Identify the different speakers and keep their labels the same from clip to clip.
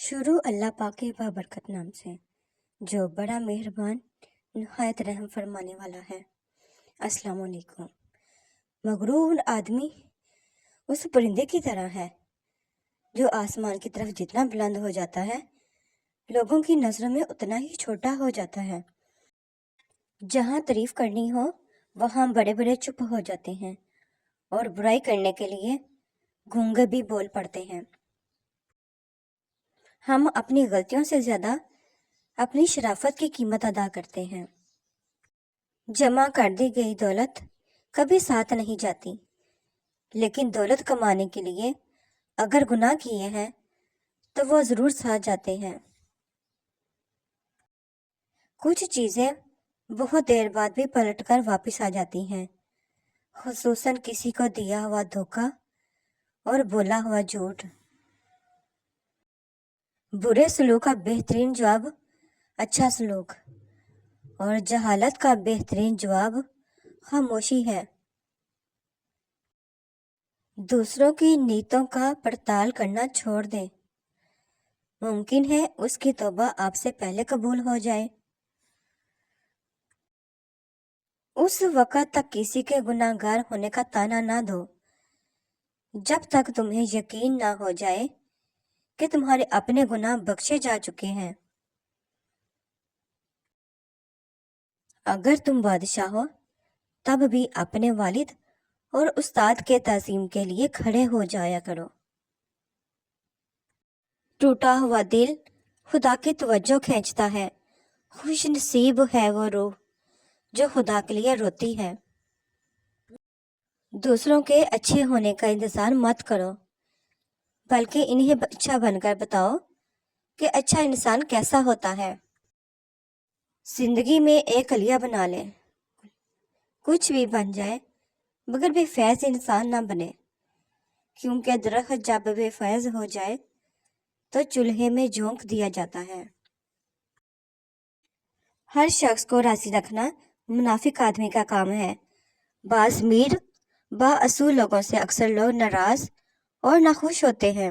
Speaker 1: شروع اللہ پاک کے بابرکت نام سے جو بڑا مہربان نہایت رحم فرمانے والا ہے۔ السلام علیکم۔ مغرور آدمی اس پرندے کی طرح ہے جو آسمان کی طرف جتنا بلند ہو جاتا ہے لوگوں کی نظروں میں اتنا ہی چھوٹا ہو جاتا ہے۔ جہاں تعریف کرنی ہو وہاں بڑے بڑے چپ ہو جاتے ہیں اور برائی کرنے کے لیے گونگے بھی بول پڑتے ہیں۔ ہم اپنی غلطیوں سے زیادہ اپنی شرافت کی قیمت ادا کرتے ہیں۔ جمع کر دی گئی دولت کبھی ساتھ نہیں جاتی، لیکن دولت کمانے کے لیے اگر گناہ کیے ہیں تو وہ ضرور ساتھ جاتے ہیں۔ کچھ چیزیں بہت دیر بعد بھی پلٹ کر واپس آ جاتی ہیں، خصوصاً کسی کو دیا ہوا دھوکہ اور بولا ہوا جھوٹ۔ برے سلوک کا بہترین جواب اچھا سلوک، اور جہالت کا بہترین جواب خاموشی ہے۔ دوسروں کی نیتوں کا پڑتال کرنا چھوڑ دیں، ممکن ہے اس کی توبہ آپ سے پہلے قبول ہو جائے۔ اس وقت تک کسی کے گناہ گار ہونے کا طعنہ نہ دو جب تک تمہیں یقین نہ ہو جائے کہ تمہارے اپنے گناہ بخشے جا چکے ہیں۔ اگر تم بادشاہ ہو تب بھی اپنے والد اور استاد کے تعظیم کے لیے کھڑے ہو جایا کرو۔ ٹوٹا ہوا دل خدا کی توجہ کھینچتا ہے، خوش نصیب ہے وہ روح جو خدا کے لیے روتی ہے۔ دوسروں کے اچھے ہونے کا انتظار مت کرو، بلکہ انہیں اچھا بن کر بتاؤ کہ اچھا انسان کیسا ہوتا ہے۔ زندگی میں ایک علیہ بنا لے، کچھ بھی بن جائے مگر بے فیض انسان نہ بنے، کیونکہ درخت جب بے فیض ہو جائے تو چولہے میں جھونک دیا جاتا ہے۔ ہر شخص کو راضی رکھنا منافق آدمی کا کام ہے۔ بعض میر با اصول لوگوں سے اکثر لوگ ناراض اور ناخوش ہوتے ہیں۔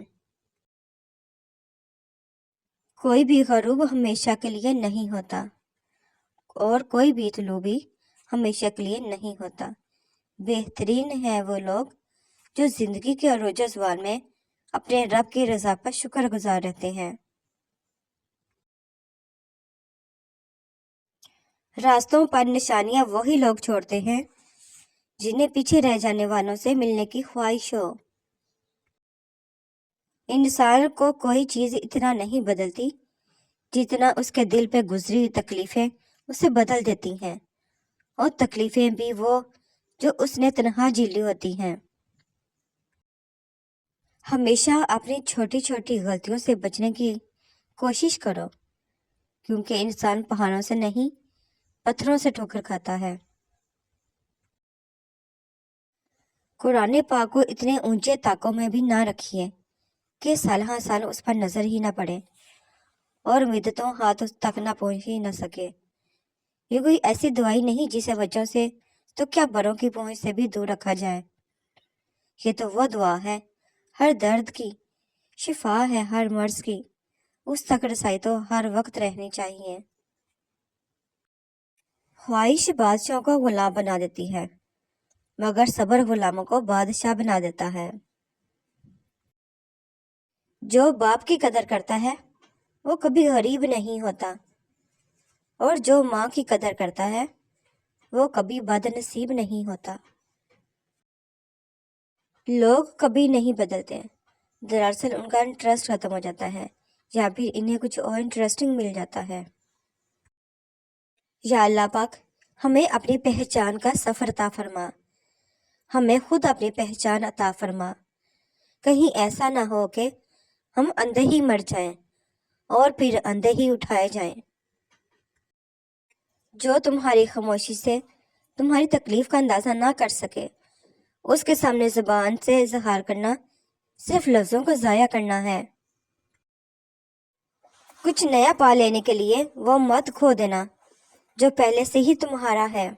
Speaker 1: کوئی بھی غروب ہمیشہ کے لیے نہیں ہوتا اور کوئی بھی طلوع بھی ہمیشہ کے لیے نہیں ہوتا۔ بہترین ہیں وہ لوگ جو زندگی کے عروج و زوال میں اپنے رب کی رضا پر شکر گزار رہتے ہیں۔ راستوں پر نشانیاں وہی لوگ چھوڑتے ہیں جنہیں پیچھے رہ جانے والوں سے ملنے کی خواہش ہو۔ انسان کو کوئی چیز اتنا نہیں بدلتی جتنا اس کے دل پہ گزری ہوئی تکلیفیں اسے بدل دیتی ہیں، اور تکلیفیں بھی وہ جو اس نے تنہا جھیلی ہوتی ہیں۔ ہمیشہ اپنی چھوٹی چھوٹی غلطیوں سے بچنے کی کوشش کرو، کیونکہ انسان پہاڑوں سے نہیں پتھروں سے ٹھوکر کھاتا ہے۔ قرآن پاک کو اتنے اونچے طاقوں میں بھی نہ رکھیے کہ سال ہاں سال اس پر نظر ہی نہ پڑے اور مدتوں ہاتھ اس تک نہ پہنچ ہی نہ سکے۔ یہ کوئی ایسی دوائی نہیں جسے بچوں سے تو کیا بڑوں کی پہنچ سے بھی دور رکھا جائے۔ یہ تو وہ دعا ہے ہر درد کی، شفا ہے ہر مرض کی، اس تک رسائی تو ہر وقت رہنی چاہیے۔ خواہش بادشاہوں کو غلام بنا دیتی ہے مگر صبر غلاموں کو بادشاہ بنا دیتا ہے۔ جو باپ کی قدر کرتا ہے وہ کبھی غریب نہیں ہوتا، اور جو ماں کی قدر کرتا ہے وہ کبھی بد نصیب نہیں ہوتا۔ لوگ کبھی نہیں بدلتے، دراصل ان کا انٹرسٹ ختم ہو جاتا ہے یا پھر انہیں کچھ اور انٹرسٹنگ مل جاتا ہے۔ یا اللہ پاک ہمیں اپنی پہچان کا سفر عطا فرما، ہمیں خود اپنی پہچان عطا فرما۔ کہیں ایسا نہ ہو کہ ہم اندھے ہی مر جائیں اور پھر اندھے ہی اٹھائے جائیں۔ جو تمہاری خاموشی سے تمہاری تکلیف کا اندازہ نہ کر سکے اس کے سامنے زبان سے اظہار کرنا صرف لفظوں کو ضائع کرنا ہے۔ کچھ نیا پا لینے کے لیے وہ مت کھو دینا جو پہلے سے ہی تمہارا ہے۔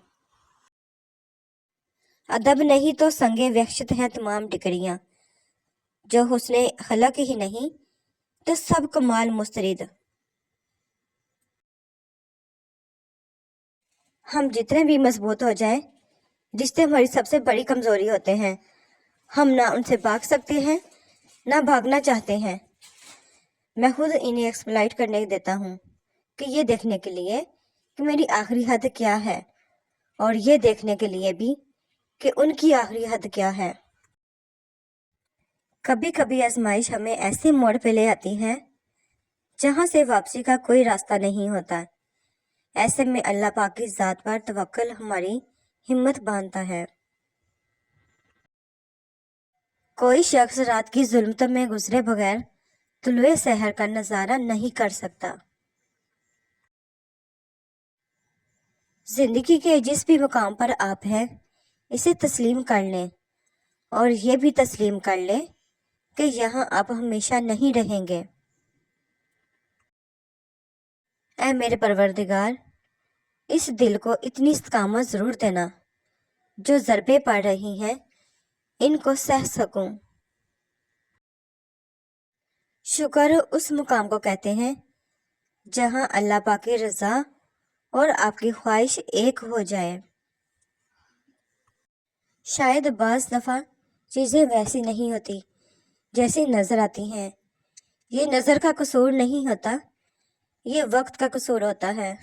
Speaker 1: ادب نہیں تو سنگ وحشت ہیں تمام ڈگریاں، جو حسن خلق ہی نہیں تو سب کمال مسترد۔ ہم جتنے بھی مضبوط ہو جائیں، رشتے ہماری سب سے بڑی کمزوری ہوتے ہیں۔ ہم نہ ان سے بھاگ سکتے ہیں، نہ بھاگنا چاہتے ہیں۔ میں خود انہیں ایکسپلائٹ کرنے دیتا ہوں کہ یہ دیکھنے کے لیے کہ میری آخری حد کیا ہے، اور یہ دیکھنے کے لیے بھی کہ ان کی آخری حد کیا ہے۔ کبھی کبھی آزمائش ہمیں ایسے موڑ پہ لے آتی ہے جہاں سے واپسی کا کوئی راستہ نہیں ہوتا۔ ایسے میں اللہ پاک کی ذات پر توکل ہماری ہمت باندھتا ہے۔ کوئی شخص رات کی ظلمتوں میں گزرے بغیر طلوع سحر کا نظارہ نہیں کر سکتا۔ زندگی کے جس بھی مقام پر آپ ہیں، اسے تسلیم کر لیں، اور یہ بھی تسلیم کر لیں کہ یہاں آپ ہمیشہ نہیں رہیں گے۔ اے میرے پروردگار، اس دل کو اتنی استقامت ضرور دینا جو ضربیں پڑ رہی ہیں ان کو سہ سکوں۔ شکر اس مقام کو کہتے ہیں جہاں اللہ پاک کی رضا اور آپ کی خواہش ایک ہو جائے۔ شاید بعض دفعہ چیزیں ویسی نہیں ہوتی جیسی نظر آتی ہیں۔ یہ نظر کا قصور نہیں ہوتا، یہ وقت کا قصور ہوتا ہے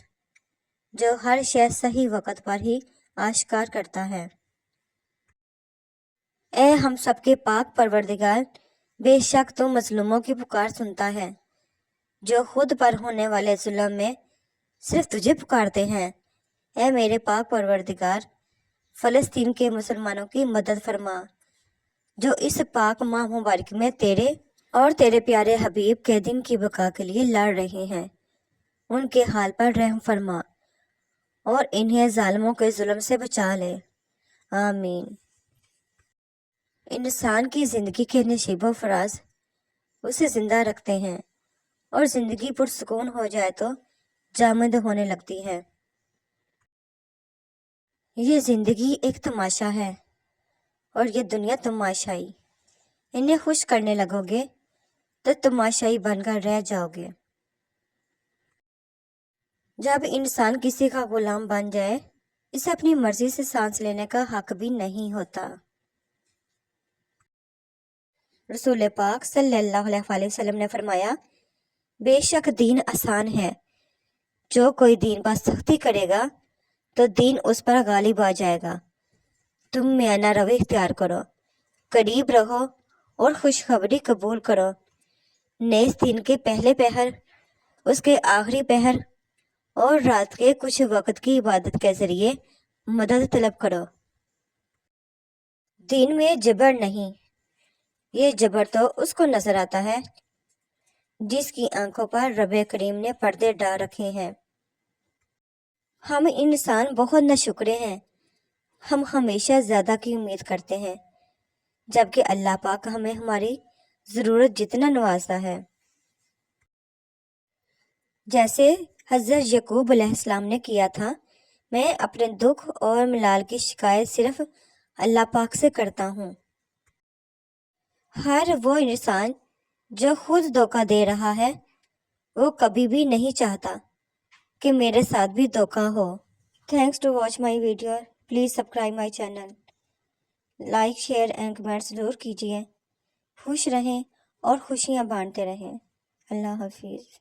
Speaker 1: جو ہر شے صحیح وقت پر ہی آشکار کرتا ہے۔ اے ہم سب کے پاک پروردگار، بے شک تو مظلوموں کی پکار سنتا ہے جو خود پر ہونے والے ظلم میں صرف تجھے پکارتے ہیں۔ اے میرے پاک پروردگار، فلسطین کے مسلمانوں کی مدد فرما جو اس پاک ماہ مبارک میں تیرے اور تیرے پیارے حبیب کے دن کی بقا کے لیے لڑ رہے ہیں۔ ان کے حال پر رحم فرما اور انہیں ظالموں کے ظلم سے بچا لے، آمین۔ انسان کی زندگی کے نشیب و فراز اسے زندہ رکھتے ہیں، اور زندگی پرسکون ہو جائے تو جامد ہونے لگتی ہے۔ یہ زندگی ایک تماشا ہے اور یہ دنیا تماشائی۔ انہیں خوش کرنے لگو گے تو تماشائی بن کر رہ جاؤ گے۔ جب انسان کسی کا غلام بن جائے، اسے اپنی مرضی سے سانس لینے کا حق بھی نہیں ہوتا۔ رسول پاک صلی اللہ علیہ وآلہ وسلم نے فرمایا، بے شک دین آسان ہے، جو کوئی دین پر سختی کرے گا تو دین اس پر غالب آ جائے گا۔ تم میانہ روی اختیار کرو، قریب رہو اور خوشخبری قبول کرو۔ نیز دن کے پہلے پہر، اس کے آخری پہر اور رات کے کچھ وقت کی عبادت کے ذریعے مدد طلب کرو۔ دین میں جبر نہیں، یہ جبر تو اس کو نظر آتا ہے جس کی آنکھوں پر رب کریم نے پردے ڈال رکھے ہیں۔ ہم انسان بہت ناشکرے ہیں، ہم ہمیشہ زیادہ کی امید کرتے ہیں جبکہ اللہ پاک ہمیں ہماری ضرورت جتنا نوازتا ہے۔ جیسے حضرت یعقوب علیہ السلام نے کیا تھا، میں اپنے دکھ اور ملال کی شکایت صرف اللہ پاک سے کرتا ہوں۔ ہر وہ انسان جو خود دھوکہ دے رہا ہے، وہ کبھی بھی نہیں چاہتا کہ میرے ساتھ بھی دھوکہ ہو۔ Thanks to watch my video, please subscribe my channel, like share and comment ضرور کیجیے۔ خوش رہیں اور خوشیاں بانٹتے رہیں۔ اللہ حافظ۔